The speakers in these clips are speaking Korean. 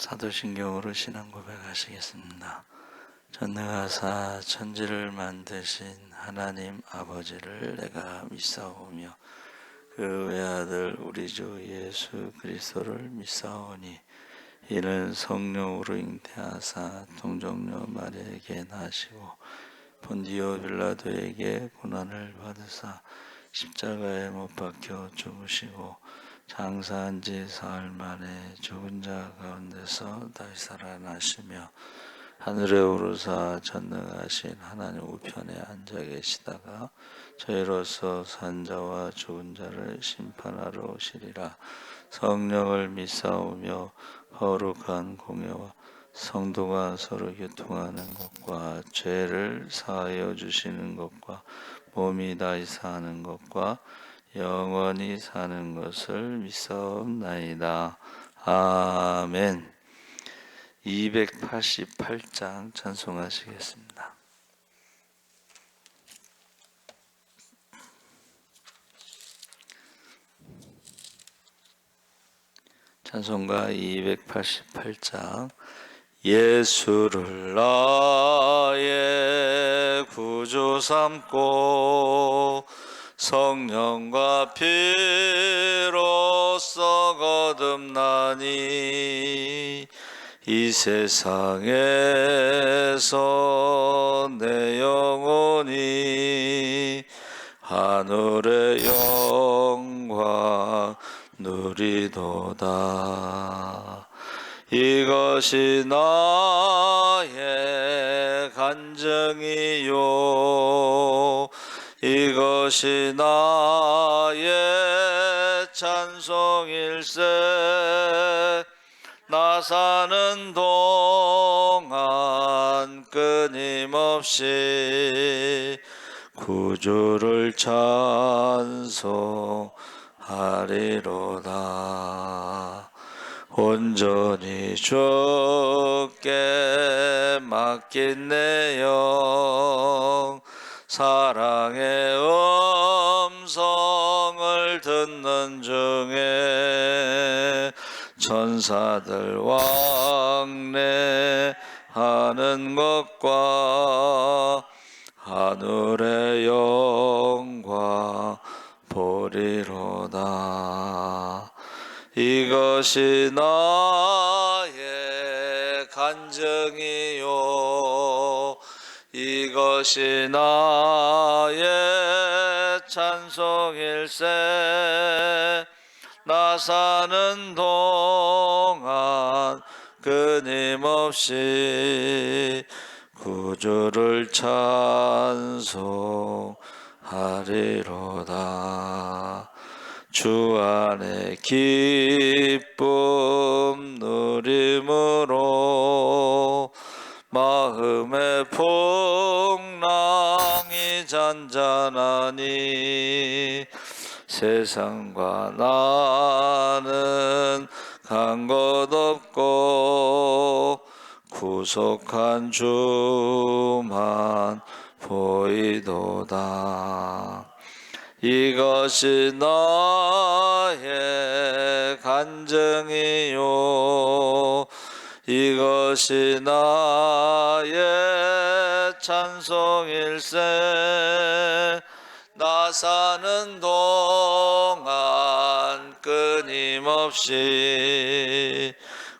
사도신경으로 신앙 고백하시겠습니다. 전능하사 천지를 만드신 하나님 아버지를 내가 믿사오며 그 외아들 우리 주 예수 그리스도를 믿사오니 이는 성령으로 잉태하사 동정녀 마리아에게 나시고 본디오 빌라도에게 고난을 받으사 십자가에 못 박혀 죽으시고 장사한 지 사흘 만에 죽은 자 가운데서 다시 살아나시며 하늘에 오르사 전능하신 하나님 우편에 앉아 계시다가 저희로서 산 자와 죽은 자를 심판하러 오시리라. 성령을 믿사오며 거룩한 공예와 성도가 서로 교통하는 것과 죄를 사하여 주시는 것과 몸이 다시 사는 것과 영원히 사는 것을 믿사옵나이다. 아멘. 288장 찬송하시겠습니다. 찬송가 288장. 예수를 나의 구주 삼고 성령과 피로써 거듭나니 이 세상에서 내 영혼이 하늘의 영광 누리도다. 이것이 나의 간증이요 이것이 나의 찬송일세. 나 사는 동안 끊임없이 구주를 찬송하리로다. 온전히 주께 맡긴 내 영 사랑의 음성을 듣는 중에 천사들 왕래하는 것과 하늘의 영광 보리로다. 이것이 나의 간증이요 이것이 나의 찬송일세. 나 사는 동안 끊임없이 구주를 찬송하리로다. 주 안에 기쁨 누림으로 마음의 풍랑이 잔잔하니 세상과 나는 간 것 없고 구속한 주만 보이도다. 이것이 나의 간증이요 이것이 나의 찬송일세. 나 사는 동안 끊임없이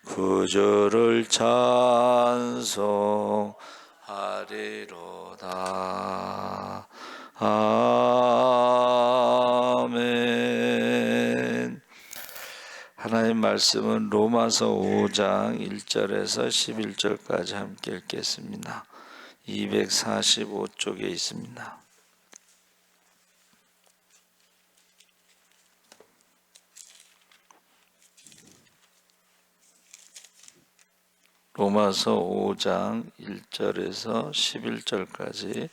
구주를 찬송하리로다. 아멘. 하나님 말씀은 로마서 5장 1절에서 11절까지 함께 읽겠습니다. 245쪽에 있습니다. 로마서 5장 1절에서 11절까지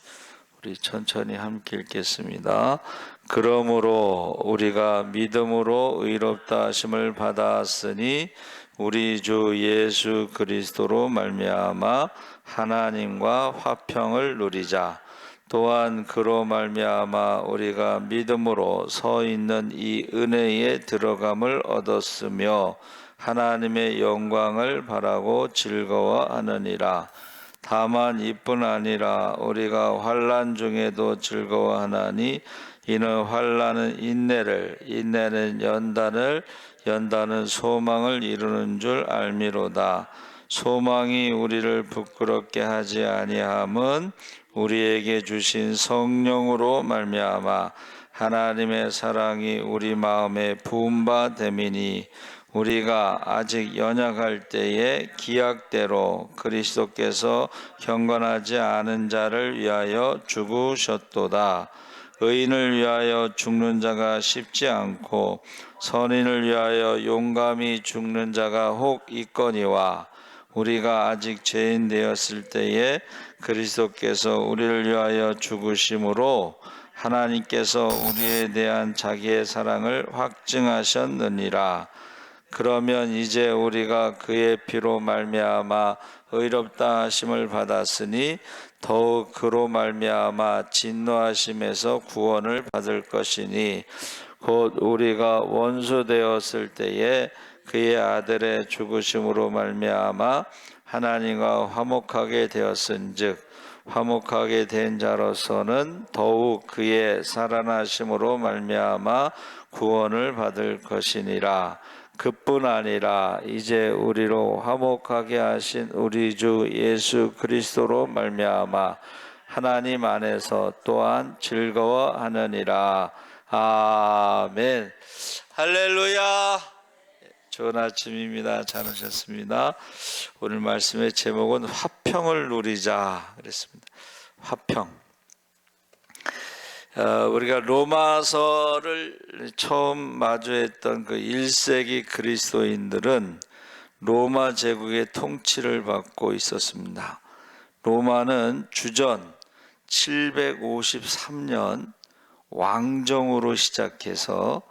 우리 천천히 함께 읽겠습니다. 그러므로 우리가 믿음으로 의롭다 하심을 받았으니 우리 주 예수 그리스도로 말미암아 하나님과 화평을 누리자. 또한 그로 말미암아 우리가 믿음으로 서 있는 이 은혜에 들어감을 얻었으며 하나님의 영광을 바라고 즐거워하느니라. 다만 이뿐 아니라 우리가 환난 중에도 즐거워하나니 이는 환난은 인내를, 인내는 연단을, 연단은 소망을 이루는 줄 알미로다. 소망이 우리를 부끄럽게 하지 아니함은 우리에게 주신 성령으로 말미암아 하나님의 사랑이 우리 마음에 부은 바 됨이니, 우리가 아직 연약할 때에 기약대로 그리스도께서 경건하지 않은 자를 위하여 죽으셨도다. 의인을 위하여 죽는 자가 쉽지 않고 선인을 위하여 용감히 죽는 자가 혹 있거니와, 우리가 아직 죄인 되었을 때에 그리스도께서 우리를 위하여 죽으심으로 하나님께서 우리에 대한 자기의 사랑을 확증하셨느니라. 그러면 이제 우리가 그의 피로 말미암아 의롭다 하심을 받았으니 더욱 그로 말미암아 진노하심에서 구원을 받을 것이니, 곧 우리가 원수 되었을 때에 그의 아들의 죽으심으로 말미암아 하나님과 화목하게 되었은즉, 화목하게 된 자로서는 더욱 그의 살아나심으로 말미암아 구원을 받을 것이니라. 그뿐 아니라 이제 우리로 화목하게 하신 우리 주 예수 그리스도로 말미암아 하나님 안에서 또한 즐거워하느니라. 아멘. 할렐루야. 좋은 아침입니다. 잘 오셨습니다. 오늘 말씀의 제목은 화평을 누리자 그랬습니다. 화평. 우리가 로마서를 처음 마주했던 그 1세기 그리스도인들은 로마 제국의 통치를 받고 있었습니다. 로마는 주전 753년 왕정으로 시작해서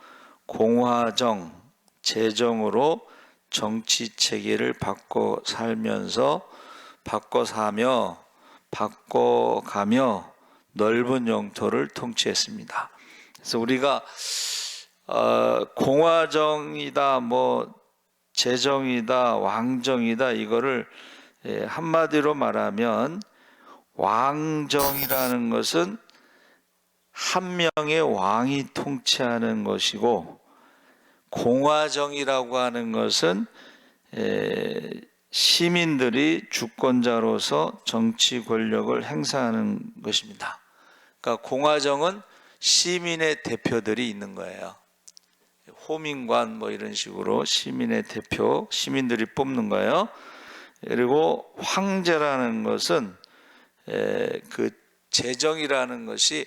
공화정, 제정으로 정치 체계를 바꿔 바꿔가며 넓은 영토를 통치했습니다. 그래서 우리가 공화정이다, 제정이다, 왕정이다, 이거를 한마디로 말하면 왕정이라는 것은 한 명의 왕이 통치하는 것이고, 공화정이라고 하는 것은 시민들이 주권자로서 정치 권력을 행사하는 것입니다. 그러니까 공화정은 시민의 대표들이 있는 거예요. 호민관 이런 식으로 시민의 대표, 시민들이 뽑는 거예요. 그리고 황제라는 것은 그 제정이라는 것이,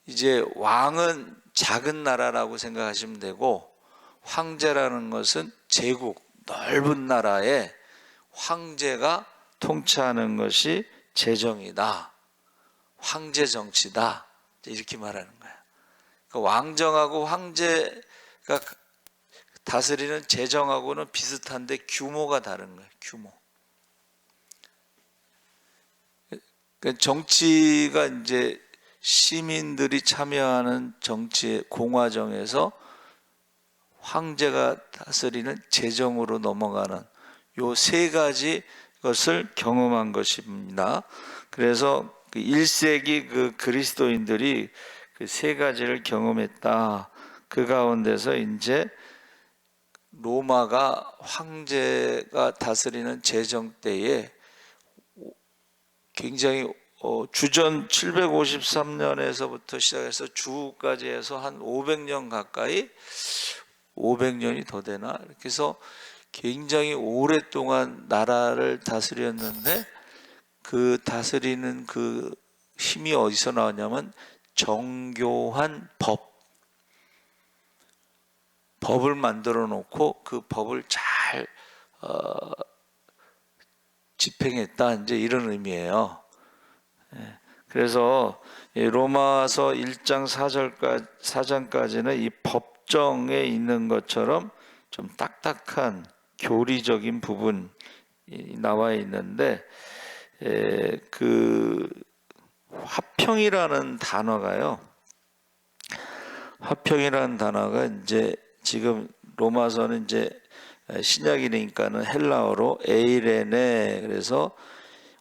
이제 왕은 작은 나라라고 생각하시면 되고, 황제라는 것은 제국, 넓은 나라에 황제가 통치하는 것이 제정이다, 황제 정치다, 이렇게 말하는 거예요. 그러니까 왕정하고 황제가 다스리는 제정하고는 비슷한데 규모가 다른 거예요. 규모. 그러니까 정치가 이제 시민들이 참여하는 정치의 공화정에서 황제가 다스리는 제정으로 넘어가는 요 세 가지 것을 경험한 것입니다. 그래서 1세기 그 그리스도인들이 그 세 가지를 경험했다. 그 가운데서 이제 로마가 황제가 다스리는 제정 때에 굉장히 주전 753년에서부터 시작해서 주까지 해서 한 500년 가까이, 500년이 더 되나? 이렇게 해서 굉장히 오랫동안 나라를 다스렸는데, 그 다스리는 그 힘이 어디서 나왔냐면 정교한 법을 만들어 놓고 그 법을 잘 집행했다, 이제 이런 의미예요. 그래서 로마서 1장 4장까지는 이 법정에 있는 것처럼 좀 딱딱한 교리적인 부분이 나와 있는데, 그 화평이라는 단어가요. 화평이라는 단어가 이제 지금 로마서는 이제 신약이니까는 헬라어로 에이레네, 그래서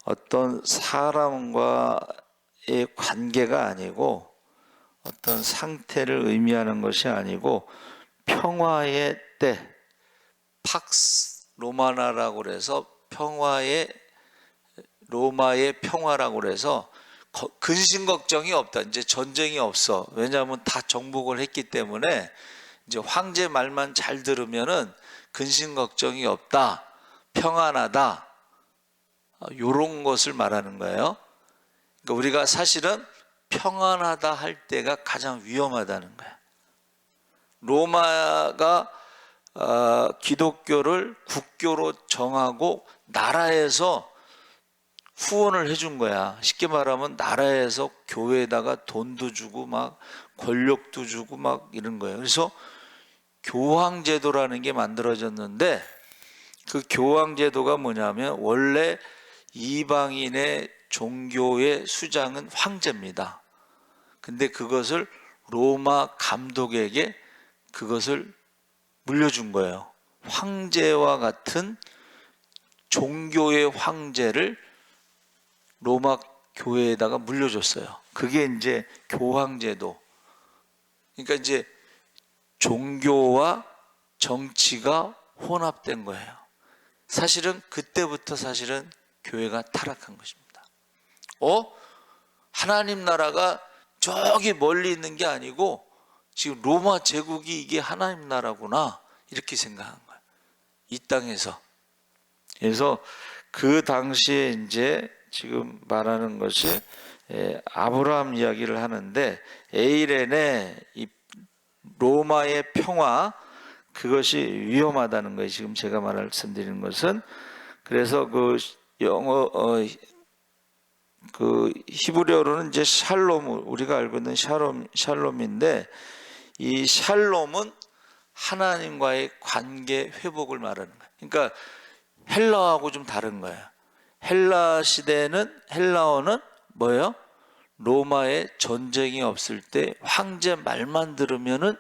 어떤 사람과의 관계가 아니고 어떤 상태를 의미하는 것이 아니고 평화의 때, 팍스 로마나라고 그래서 평화의, 로마의 평화라고 그래서 근심 걱정이 없다. 이제 전쟁이 없어. 왜냐하면 다 정복을 했기 때문에 이제 황제 말만 잘 들으면은 근심 걱정이 없다, 평안하다, 이런 것을 말하는 거예요. 그러니까 우리가 사실은 평안하다 할 때가 가장 위험하다는 거예요. 로마가 기독교를 국교로 정하고 나라에서 후원을 해준 거야. 쉽게 말하면 나라에서 교회에다가 돈도 주고 막 권력도 주고 막 이런 거예요. 그래서 교황제도라는 게 만들어졌는데, 그 교황제도가 뭐냐면 원래 이방인의 종교의 수장은 황제입니다. 근데 그것을 로마 감독에게 그것을 물려준 거예요. 황제와 같은 종교의 황제를 로마 교회에다가 물려줬어요. 그게 이제 교황제도. 그러니까 이제 종교와 정치가 혼합된 거예요. 사실은 그때부터 사실은 교회가 타락한 것입니다. 하나님 나라가 저기 멀리 있는 게 아니고 지금 로마 제국이 이게 하나님 나라구나, 이렇게 생각한 거예요. 이 땅에서. 그래서 그 당시에 이제 지금 말하는 것이 아브라함 이야기를 하는데, 에이렌의 이 로마의 평화, 그것이 위험하다는 거예요. 지금 제가 말씀드리는 것은. 그래서 그 영어 그 히브리어로는 이제 샬롬, 우리가 알고 있는 샬롬인데, 이 샬롬은 하나님과의 관계 회복을 말하는 거예요. 그러니까 헬라어하고 좀 다른 거예요. 헬라 시대는, 헬라어는 뭐예요? 로마에 전쟁이 없을 때 황제 말만 들으면은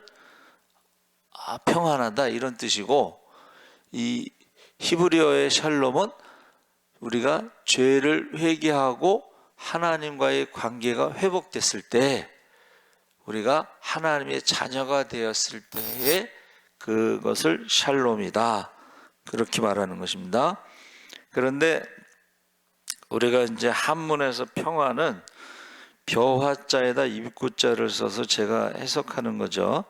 평안하다, 이런 뜻이고, 이 히브리어의 샬롬은 우리가 죄를 회개하고 하나님과의 관계가 회복됐을 때, 우리가 하나님의 자녀가 되었을 때의 그것을 샬롬이다, 그렇게 말하는 것입니다. 그런데 우리가 이제 한문에서 평화는 벼화자에다 입구자를 써서 제가 해석하는 거죠.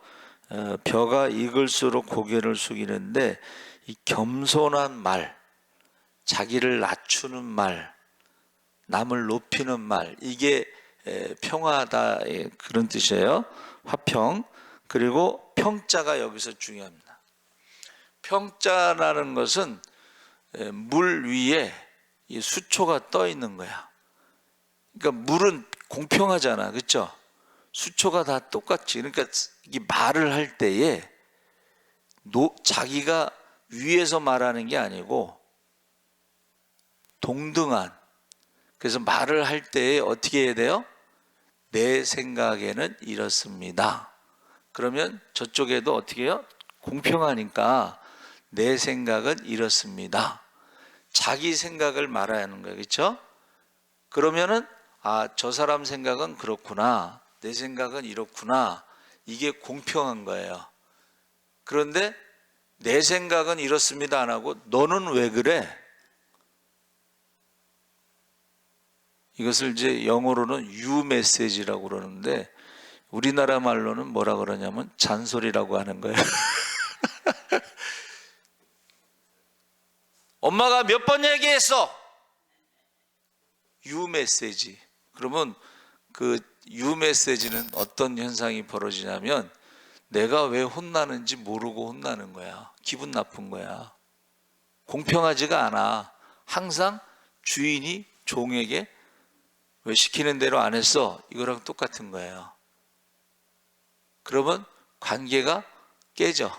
벼가 익을수록 고개를 숙이는데, 이 겸손한 말, 자기를 낮추는 말, 남을 높이는 말, 이게 평화다, 그런 뜻이에요. 화평. 그리고 평자가 여기서 중요합니다. 평자라는 것은 물 위에 이 수초가 떠 있는 거야. 그러니까 물은 공평하잖아, 그렇죠? 수초가 다 똑같지. 그러니까 이 말을 할 때에 자기가 위에서 말하는 게 아니고 동등한. 그래서 말을 할 때에 어떻게 해야 돼요? 내 생각에는 이렇습니다. 그러면 저쪽에도 어떻게 해요? 공평하니까 내 생각은 이렇습니다. 자기 생각을 말해야 하는 거예요, 그렇죠? 그러면은 저 사람 생각은 그렇구나, 내 생각은 이렇구나, 이게 공평한 거예요. 그런데 내 생각은 이렇습니다 안 하고 너는 왜 그래? 이것을 이제 영어로는 you 메시지라고 그러는데, 우리나라 말로는 뭐라 그러냐면 잔소리라고 하는 거예요. 엄마가 몇 번 얘기했어? you 메시지. 그러면 그 you 메시지는 어떤 현상이 벌어지냐면, 내가 왜 혼나는지 모르고 혼나는 거야. 기분 나쁜 거야. 공평하지가 않아. 항상 주인이 종에게 왜 시키는 대로 안 했어? 이거랑 똑같은 거예요. 그러면 관계가 깨져.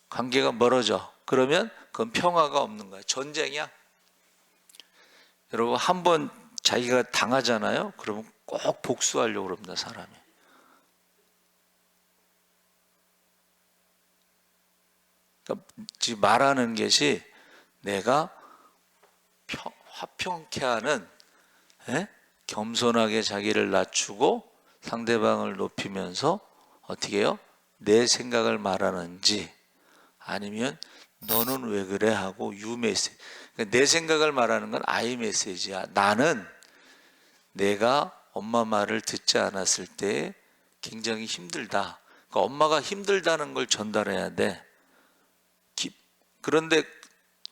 관계가 멀어져. 그러면 그건 평화가 없는 거야. 전쟁이야. 여러분, 한번 자기가 당하잖아요. 그러면 꼭 복수하려고 그럽니다, 사람이. 그러니까 지금 말하는 것이 내가 화평케 하는, 겸손하게 자기를 낮추고 상대방을 높이면서 어떻게 해요? 내 생각을 말하는지, 아니면 너는 왜 그래 하고 유 메시지. 그러니까 내 생각을 말하는 건 I 메시지야. 나는 내가 엄마 말을 듣지 않았을 때 굉장히 힘들다. 그러니까 엄마가 힘들다는 걸 전달해야 돼. 그런데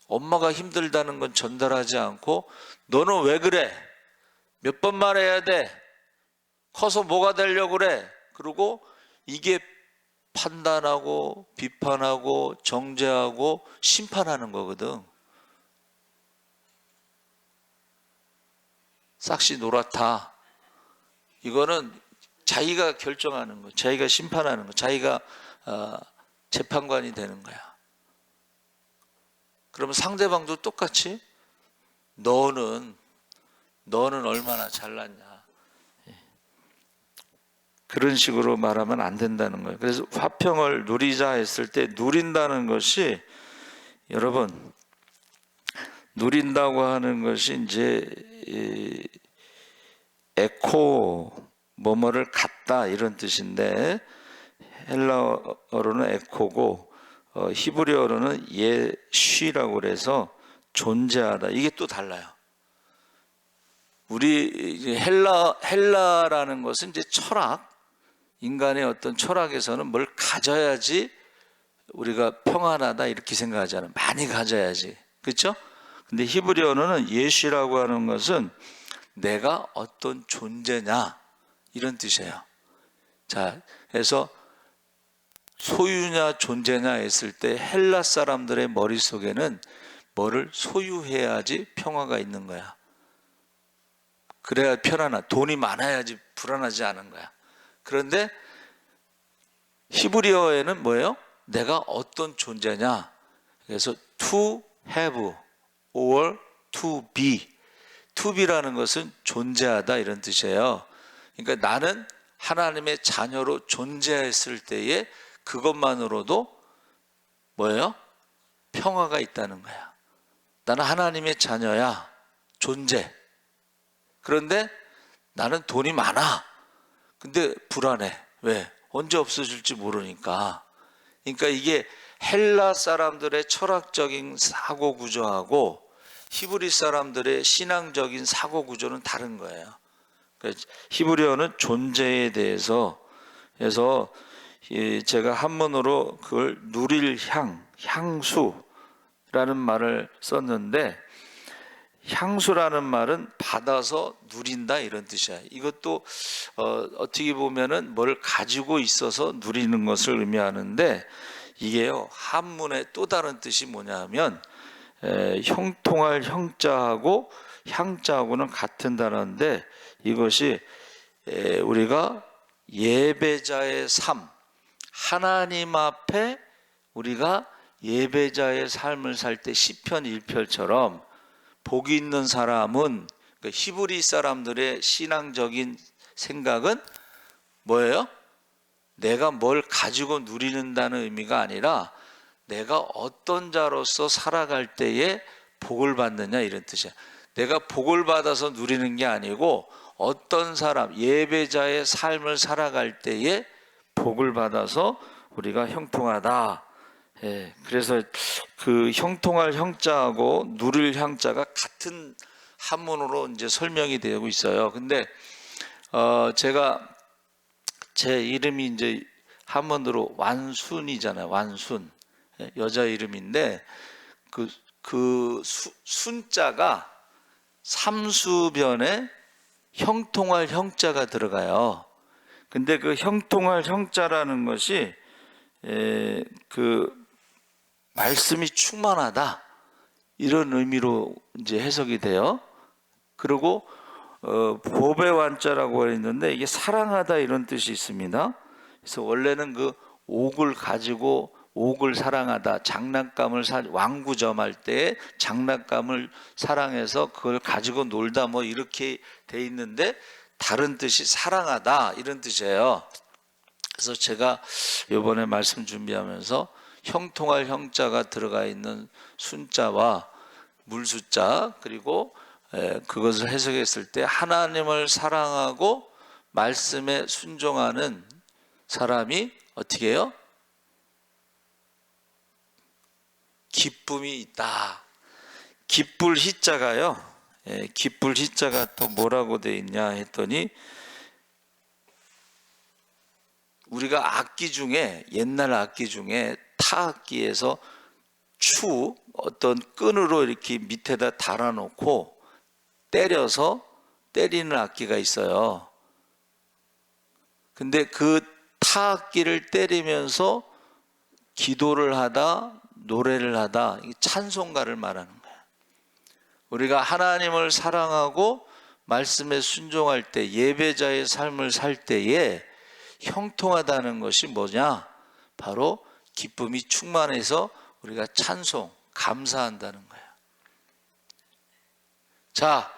엄마가 힘들다는 건 전달하지 않고 너는 왜 그래? 몇 번 말해야 돼? 커서 뭐가 되려고 그래? 그리고 이게 판단하고 비판하고 정죄하고 심판하는 거거든. 싹시 노랗다. 이거는 자기가 결정하는 거, 자기가 심판하는 거, 자기가 재판관이 되는 거야. 그러면 상대방도 똑같이 너는 얼마나 잘났냐, 그런 식으로 말하면 안 된다는 거예요. 그래서 화평을 누리자 했을 때 누린다는 것이, 여러분, 누린다고 하는 것이 이제 에코 뭐뭐를 갖다 이런 뜻인데, 헬라어로는 에코고 히브리어로는 예쉬라고 그래서 존재하다. 이게 또 달라요. 우리 헬라라는 것은 이제 철학, 인간의 어떤 철학에서는 뭘 가져야지 우리가 평안하다 이렇게 생각하잖아요. 많이 가져야지. 그렇죠? 근데 히브리어는 예쉬라고 하는 것은 내가 어떤 존재냐 이런 뜻이에요. 자, 그래서 소유냐 존재냐 했을 때 헬라 사람들의 머릿속에는 뭐를 소유해야지 평화가 있는 거야. 그래야 편안하. 돈이 많아야지 불안하지 않은 거야. 그런데 히브리어에는 뭐예요? 내가 어떤 존재냐. 그래서 to have or to be. to be라는 것은 존재하다 이런 뜻이에요. 그러니까 나는 하나님의 자녀로 존재했을 때에 그것만으로도 뭐예요? 평화가 있다는 거야. 나는 하나님의 자녀야. 존재. 그런데 나는 돈이 많아. 근데 불안해. 왜? 언제 없어질지 모르니까. 그러니까 이게 헬라 사람들의 철학적인 사고 구조하고 히브리 사람들의 신앙적인 사고 구조는 다른 거예요. 히브리어는 존재에 대해서, 그래서 제가 한문으로 그걸 누릴 향수라는 말을 썼는데, 향수라는 말은 받아서 누린다 이런 뜻이야. 이것도 어떻게 보면은 뭘 가지고 있어서 누리는 것을 의미하는데, 이게요 한문의 또 다른 뜻이 뭐냐면 형통할 형자하고 향자하고는 같은 단어인데, 이것이 우리가 예배자의 삶, 하나님 앞에 우리가 예배자의 삶을 살 때 시편 1편처럼 복이 있는 사람은, 그러니까 히브리 사람들의 신앙적인 생각은 뭐예요? 내가 뭘 가지고 누리는다는 의미가 아니라 내가 어떤 자로서 살아갈 때에 복을 받느냐 이런 뜻이야. 내가 복을 받아서 누리는 게 아니고 어떤 사람, 예배자의 삶을 살아갈 때에 복을 받아서 우리가 형통하다. 그래서 그 형통할 형자하고 누릴 향자가 같은 한문으로 이제 설명이 되고 있어요. 근데 제가 제 이름이 이제 한문으로 완순이잖아요. 완순. 여자 이름인데 그 순자가 삼수변에 형통할 형자가 들어가요. 근데 그 형통할 형자라는 것이 그 말씀이 충만하다 이런 의미로 이제 해석이 돼요. 그리고 법의 완자라고 했는데 이게 사랑하다 이런 뜻이 있습니다. 그래서 원래는 그 옥을 가지고 옥을 사랑하다, 장난감을 왕구점 할 때 장난감을 사랑해서 그걸 가지고 놀다 뭐 이렇게 돼 있는데, 다른 뜻이 사랑하다 이런 뜻이에요. 그래서 제가 이번에 말씀 준비하면서 형통할 형자가 들어가 있는 순자와 물숫자, 그리고 그것을 해석했을 때 하나님을 사랑하고 말씀에 순종하는 사람이 어떻게 해요? 기쁨이 있다. 기쁠 희자가요, 기쁠 희자가 또 뭐라고 돼 있냐 했더니, 우리가 악기 중에, 옛날 악기 중에 타악기에서 어떤 끈으로 이렇게 밑에다 달아놓고 때려서 때리는 악기가 있어요. 근데 그 타악기를 때리면서 기도를 하다, 노래를 하다, 찬송가를 말하는 거예요. 우리가 하나님을 사랑하고 말씀에 순종할 때, 예배자의 삶을 살 때에 형통하다는 것이 뭐냐? 바로 기쁨이 충만해서 우리가 찬송, 감사한다는 거예요. 자,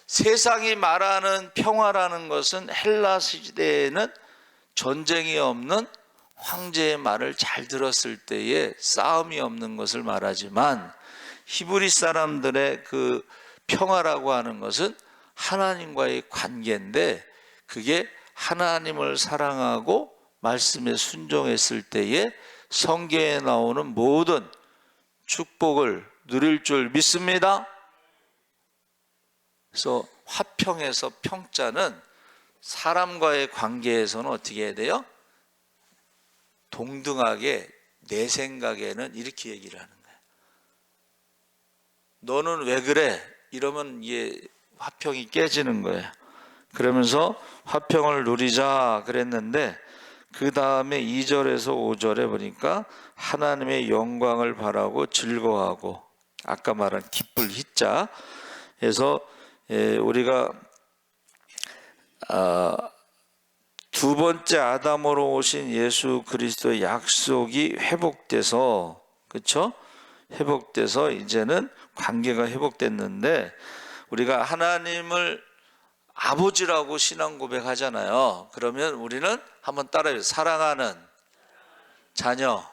세상이 말하는 평화라는 것은 헬라 시대에는 전쟁이 없는 황제의 말을 잘 들었을 때에 싸움이 없는 것을 말하지만, 히브리 사람들의 그 평화라고 하는 것은 하나님과의 관계인데, 그게 하나님을 사랑하고 말씀에 순종했을 때에 성경에 나오는 모든 축복을 누릴 줄 믿습니다. 그래서 화평에서 평자는 사람과의 관계에서는 어떻게 해야 돼요? 동등하게, 내 생각에는 이렇게 얘기를 하는 거예요. 너는 왜 그래? 이러면 이게 화평이 깨지는 거예요. 그러면서 화평을 누리자 그랬는데, 그 다음에 2절에서 5절에 보니까 하나님의 영광을 바라고 즐거워하고, 아까 말한 기쁠 희자에서 우리가 두 번째 아담으로 오신 예수 그리스도의 약속이 회복돼서, 그렇죠? 회복돼서 이제는 관계가 회복됐는데, 우리가 하나님을 아버지라고 신앙 고백하잖아요. 그러면 우리는 한번 따라해요. 사랑하는 자녀.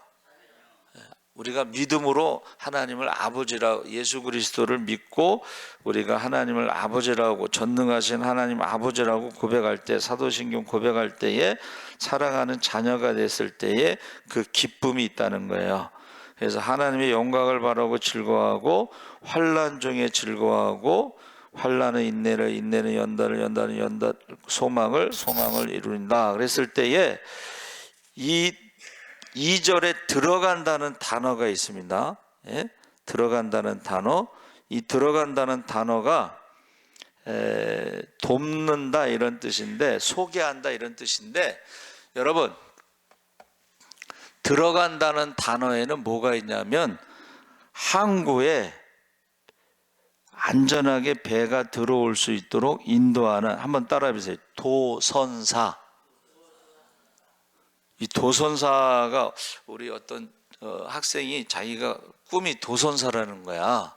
우리가 믿음으로 하나님을 아버지라고, 예수 그리스도를 믿고 우리가 하나님을 아버지라고, 전능하신 하나님 아버지라고 고백할 때, 사도신경 고백할 때에 사랑하는 자녀가 됐을 때에 그 기쁨이 있다는 거예요. 그래서 하나님의 영광을 바라고 즐거워하고, 환난 중에 즐거워하고, 환난은 인내를, 인내는 연단을, 연단은 연단, 소망을 이룬다 그랬을 때에 이 2절에 들어간다는 단어가 있습니다. 예? 들어간다는 단어. 이 들어간다는 단어가 돕는다 이런 뜻인데, 소개한다 이런 뜻인데, 여러분, 들어간다는 단어에는 뭐가 있냐면, 항구에 안전하게 배가 들어올 수 있도록 인도하는, 한번 따라해 보세요. 도선사. 이 도선사가, 우리 어떤 학생이 자기가 꿈이 도선사라는 거야.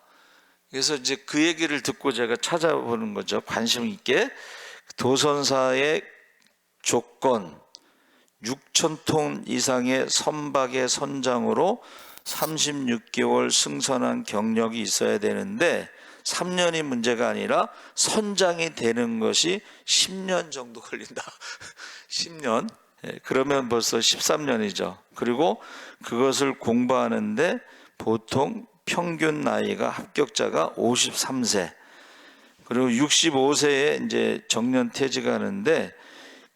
그래서 이제 그 얘기를 듣고 제가 찾아보는 거죠. 관심 있게. 도선사의 조건, 6,000톤 이상의 선박의 선장으로 36개월 승선한 경력이 있어야 되는데, 3년이 문제가 아니라 선장이 되는 것이 10년 정도 걸린다. 10년. 그러면 벌써 13년이죠. 그리고 그것을 공부하는데 보통 평균 나이가, 합격자가 53세. 그리고 65세에 이제 정년 퇴직하는데,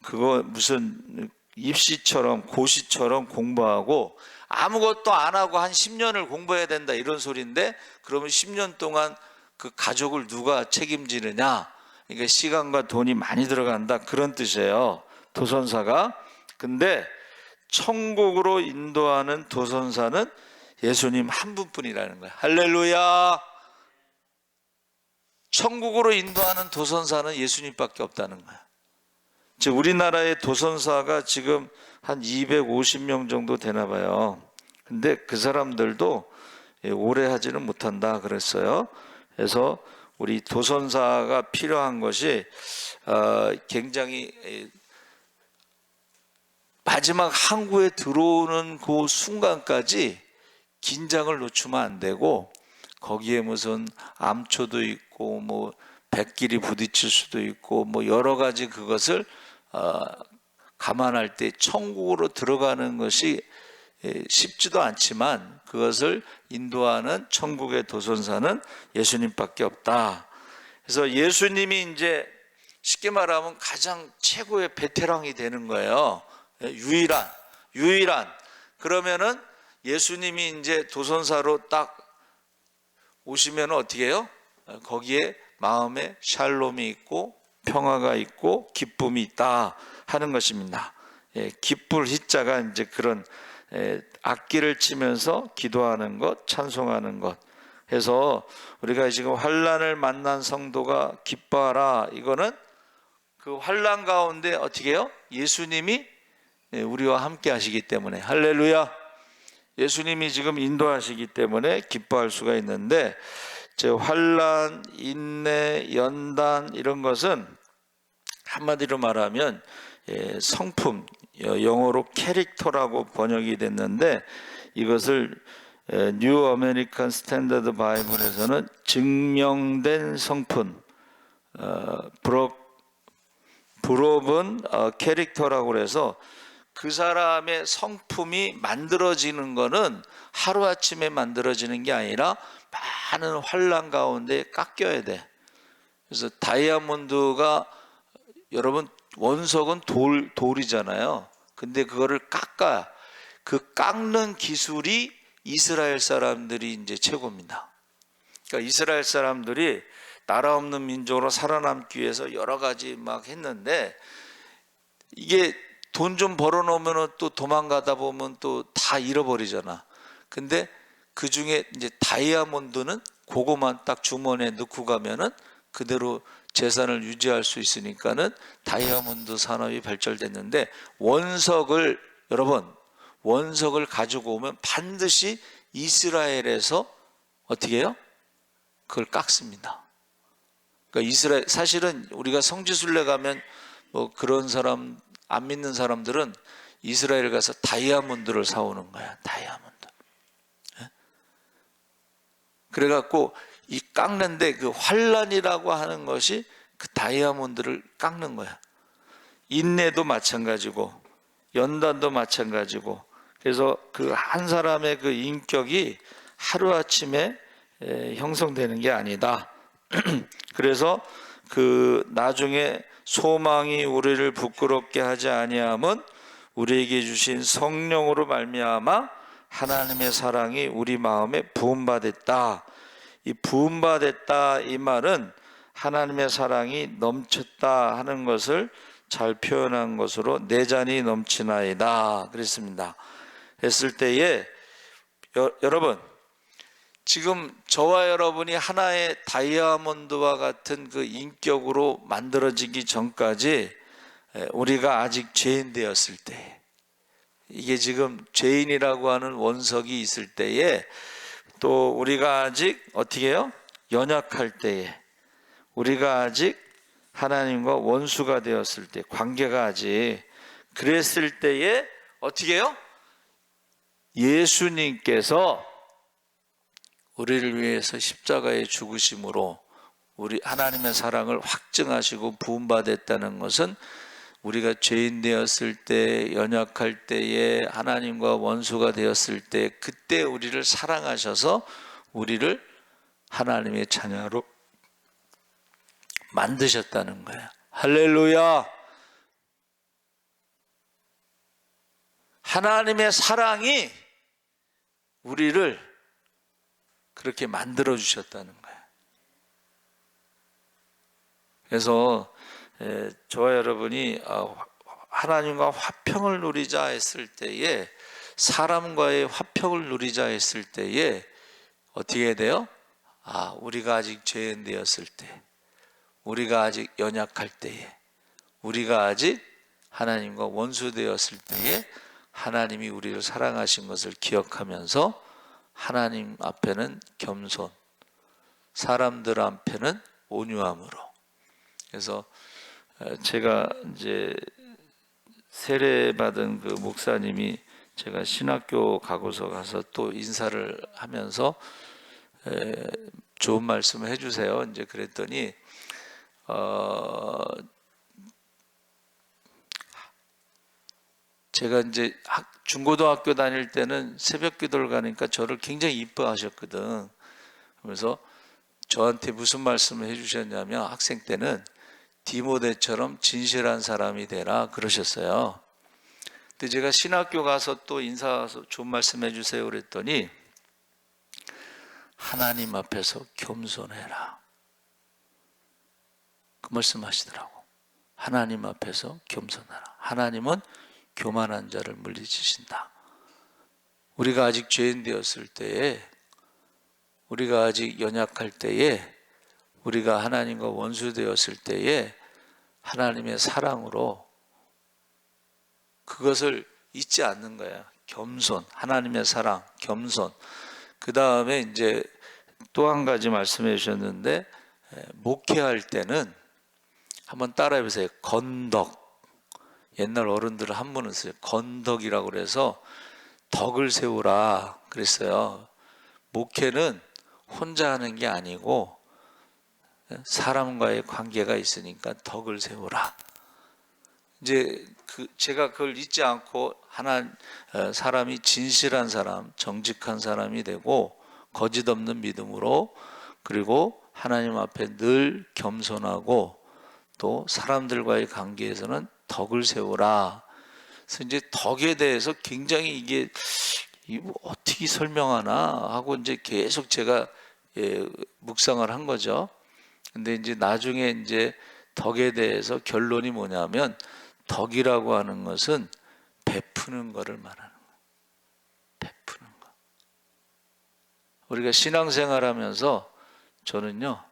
그거 무슨 입시처럼, 고시처럼 공부하고 아무것도 안 하고 한 10년을 공부해야 된다 이런 소리인데, 그러면 10년 동안 그 가족을 누가 책임지느냐? 그러니까 시간과 돈이 많이 들어간다 그런 뜻이에요. 도선사가. 근데 천국으로 인도하는 도선사는 예수님 한 분뿐이라는 거야. 할렐루야. 천국으로 인도하는 도선사는 예수님밖에 없다는 거야. 즉 우리나라의 도선사가 지금 한 250명 정도 되나 봐요. 근데 그 사람들도 오래 하지는 못한다 그랬어요. 그래서 우리 도선사가 필요한 것이 굉장히, 마지막 항구에 들어오는 그 순간까지 긴장을 늦추면 안 되고, 거기에 무슨 암초도 있고 뭐 백길이 부딪힐 수도 있고 뭐 여러 가지 그것을 감안할 때 천국으로 들어가는 것이 쉽지도 않지만 그것을 인도하는 천국의 도선사는 예수님밖에 없다. 그래서 예수님이 이제 쉽게 말하면 가장 최고의 베테랑이 되는 거예요. 유일한. 그러면은 예수님이 이제 도선사로 딱 오시면 어떻게 해요? 거기에 마음에 샬롬이 있고 평화가 있고 기쁨이 있다 하는 것입니다. 기쁠 희자가 이제 그런 악기를 치면서 기도하는 것, 찬송하는 것. 해서 우리가 지금 환난을 만난 성도가 기뻐하라. 이거는 그 환난 가운데 어떻게 해요? 예수님이 우리와 함께 하시기 때문에, 할렐루야. 예수님이 지금 인도하시기 때문에 기뻐할 수가 있는데, 환난, 인내, 연단 이런 것은 한마디로 말하면 성품, 영어로 캐릭터라고 번역이 됐는데, 이것을 뉴 아메리칸 스탠더드 바이블에서는 증명된 성품, 브로븐 캐릭터라고 해서 그 사람의 성품이 만들어지는 것은 하루아침에 만들어지는 게 아니라 많은 환난 가운데 깎여야 돼. 그래서 다이아몬드가, 여러분, 원석은 돌이잖아요. 근데 그거를 깎아야, 그 깎는 기술이 이스라엘 사람들이 이제 최고입니다. 그러니까 이스라엘 사람들이 나라 없는 민족으로 살아남기 위해서 여러 가지 막 했는데, 이게 돈 좀 벌어놓으면 또 도망가다 보면 또 다 잃어버리잖아. 근데 그 중에 이제 다이아몬드는 그거만 딱 주머니에 넣고 가면은 그대로 재산을 유지할 수 있으니까는 다이아몬드 산업이 발달됐는데, 원석을 가지고 오면 반드시 이스라엘에서 어떻게 해요? 그걸 깎습니다. 그러니까 사실은 우리가 성지순례 가면 뭐 그런 사람, 안 믿는 사람들은 이스라엘 가서 다이아몬드를 사오는 거야. 다이아몬드. 그래갖고 이 깎는데, 그 환란이라고 하는 것이 그 다이아몬드를 깎는 거야. 인내도 마찬가지고 연단도 마찬가지고. 그래서 그 한 사람의 그 인격이 하루아침에 형성되는 게 아니다. 그래서 그 나중에 소망이 우리를 부끄럽게 하지 아니함은 우리에게 주신 성령으로 말미암아 하나님의 사랑이 우리 마음에 부음받았다. 이 부음받았다, 이 말은 하나님의 사랑이 넘쳤다 하는 것을 잘 표현한 것으로 내 잔이 넘치나이다 그랬습니다. 했을 때에 여러분, 지금 저와 여러분이 하나의 다이아몬드와 같은 그 인격으로 만들어지기 전까지 우리가 아직 죄인 되었을 때, 이게 지금 죄인이라고 하는 원석이 있을 때에, 또 우리가 아직 어떻게 해요? 연약할 때에, 우리가 아직 하나님과 원수가 되었을 때, 관계가 아직 그랬을 때에 어떻게 해요? 예수님께서 우리를 위해서 십자가에 죽으심으로 우리 하나님의 사랑을 확증하시고 부음받았다는 것은, 우리가 죄인 되었을 때, 연약할 때에, 하나님과 원수가 되었을 때, 그때 우리를 사랑하셔서 우리를 하나님의 자녀로 만드셨다는 거예요. 할렐루야. 하나님의 사랑이 우리를 그렇게 만들어 주셨다는 거예요. 그래서 저와 여러분이 하나님과 화평을 누리자 했을 때에, 사람과의 화평을 누리자 했을 때에 어떻게 해야 돼요? 우리가 아직 죄인 되었을 때, 우리가 아직 연약할 때에, 우리가 아직 하나님과 원수 되었을 때에 하나님이 우리를 사랑하신 것을 기억하면서 하나님 앞에는 겸손, 사람들 앞에는 온유함으로. 그래서 제가 이제 세례받은 그 목사님이 제가 신학교 가고서 가서 또 인사를 하면서 좋은 말씀을 해주세요. 이제 그랬더니 제가 이제 중고등학교 다닐 때는 새벽 기도를 가니까 저를 굉장히 이뻐하셨거든. 그래서 저한테 무슨 말씀을 해주셨냐면 학생 때는 디모데처럼 진실한 사람이 되라 그러셨어요. 근데 제가 신학교 가서 또 인사해서 좋은 말씀 해주세요 그랬더니 하나님 앞에서 겸손해라 그 말씀 하시더라고. 하나님 앞에서 겸손하라. 하나님은 교만한 자를 물리치신다. 우리가 아직 죄인 되었을 때에, 우리가 아직 연약할 때에, 우리가 하나님과 원수 되었을 때에 하나님의 사랑으로 그것을 잊지 않는 거야. 겸손, 하나님의 사랑, 겸손. 그 다음에 이제 또 한 가지 말씀해 주셨는데, 목회할 때는 한번 따라해 보세요. 건덕. 옛날 어른들은 한문을 써요. 건덕이라고 그래서 덕을 세우라 그랬어요. 목회는 혼자 하는 게 아니고 사람과의 관계가 있으니까 덕을 세우라. 이제 제가 그걸 잊지 않고 사람이 진실한 사람, 정직한 사람이 되고 거짓 없는 믿음으로, 그리고 하나님 앞에 늘 겸손하고 또 사람들과의 관계에서는 덕을 세우라. 그래서 이제 덕에 대해서 굉장히 이게 어떻게 설명하나 하고 이제 계속 제가 묵상을 한 거죠. 근데 이제 나중에 이제 덕에 대해서 결론이 뭐냐면, 덕이라고 하는 것은 베푸는 것을 말하는 거예요. 베푸는 것. 우리가 신앙생활하면서 저는요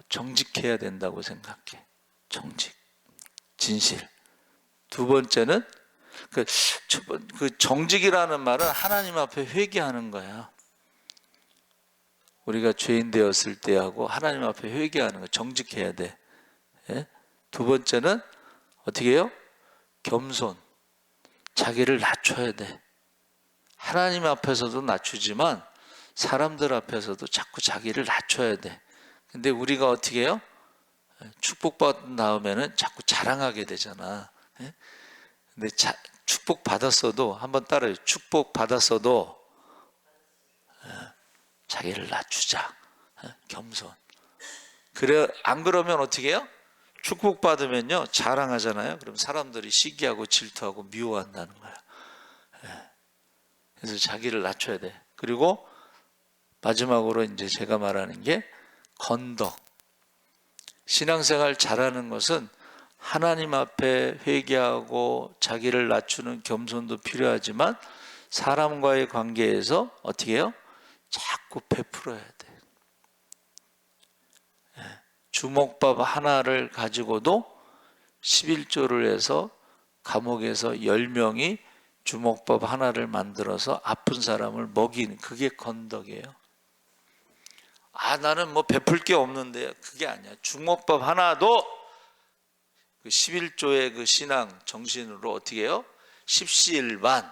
정직해야 된다고 생각해. 정직, 진실. 두 번째는 그 정직이라는 말은 하나님 앞에 회개하는 거야. 우리가 죄인 되었을 때하고 하나님 앞에 회개하는 거, 정직해야 돼. 예? 두 번째는 어떻게 해요? 겸손. 자기를 낮춰야 돼. 하나님 앞에서도 낮추지만 사람들 앞에서도 자꾸 자기를 낮춰야 돼. 근데 우리가 어떻게 해요? 축복받은 다음에는 자꾸 자랑하게 되잖아. 예? 근데 축복 받았어도, 한번 따라해요. 축복 받았어도 자기를 낮추자. 겸손. 그래, 안 그러면 어떻게 해요? 축복 받으면요 자랑하잖아요. 그럼 사람들이 시기하고 질투하고 미워한다는 거야. 그래서 자기를 낮춰야 돼. 그리고 마지막으로 이제 제가 말하는 게 건덕. 신앙생활 잘하는 것은 하나님 앞에 회개하고 자기를 낮추는 겸손도 필요하지만 사람과의 관계에서 어떻게 해요? 자꾸 베풀어야 돼. 주먹밥 하나를 가지고도 11조를 해서 감옥에서 10명이 주먹밥 하나를 만들어서 아픈 사람을 먹이는, 그게 건덕이에요. 나는 뭐 베풀 게 없는데, 그게 아니야. 주먹밥 하나도 그 11조의 그 신앙 정신으로 어떻게 해요? 십시일반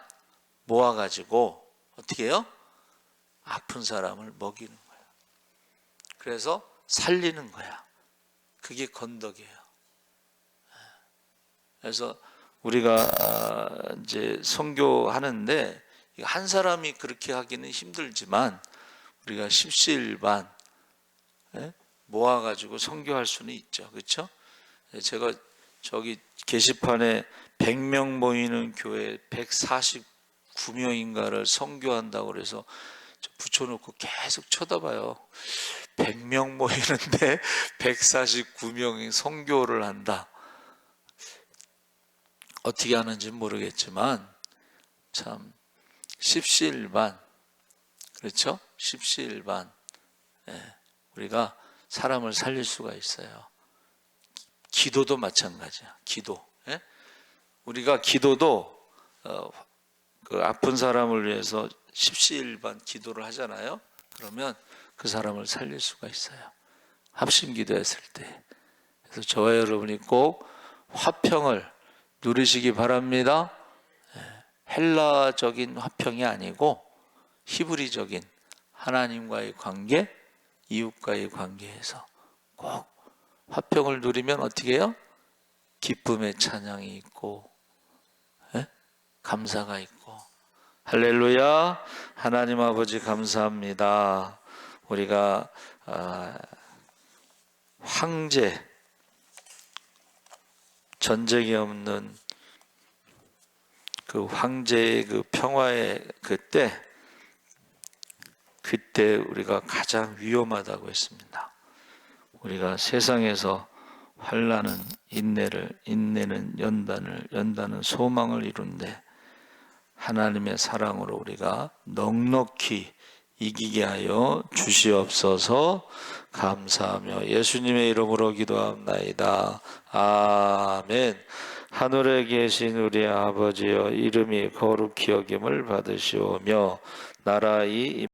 모아가지고 어떻게 해요? 아픈 사람을 먹이는 거야. 그래서 살리는 거야. 그게 건덕이에요. 그래서 우리가 이제 선교하는데 한 사람이 그렇게 하기는 힘들지만 우리가 십시일반 모아가지고 선교할 수는 있죠. 그렇죠? 제가 저기 게시판에 100명 모이는 교회 149명인가를 선교한다고 그래서 붙여놓고 계속 쳐다봐요. 100명 모이는데 149명이 선교를 한다. 어떻게 하는지 모르겠지만 참 십시일반, 그렇죠? 십시일반 우리가 사람을 살릴 수가 있어요. 기도도 마찬가지야. 기도. 우리가 기도도 그 아픈 사람을 위해서 십시일반 기도를 하잖아요. 그러면 그 사람을 살릴 수가 있어요. 합심 기도했을 때. 그래서 저와 여러분이 꼭 화평을 누리시기 바랍니다. 헬라적인 화평이 아니고 히브리적인 하나님과의 관계, 이웃과의 관계에서 꼭 화평을 누리면 어떻게 해요? 기쁨의 찬양이 있고, 예? 감사가 있고. 할렐루야. 하나님 아버지 감사합니다. 우리가 황제, 전쟁이 없는 그 황제의 그 평화의 그때 우리가 가장 위험하다고 했습니다. 우리가 세상에서 환난은 인내는 연단은 소망을 이룬데 하나님의 사랑으로 우리가 넉넉히 이기게 하여 주시옵소서. 감사하며 예수님의 이름으로 기도합나이다. 아멘. 하늘에 계신 우리 아버지여, 이름이 거룩히 여김을 받으시오며 나라의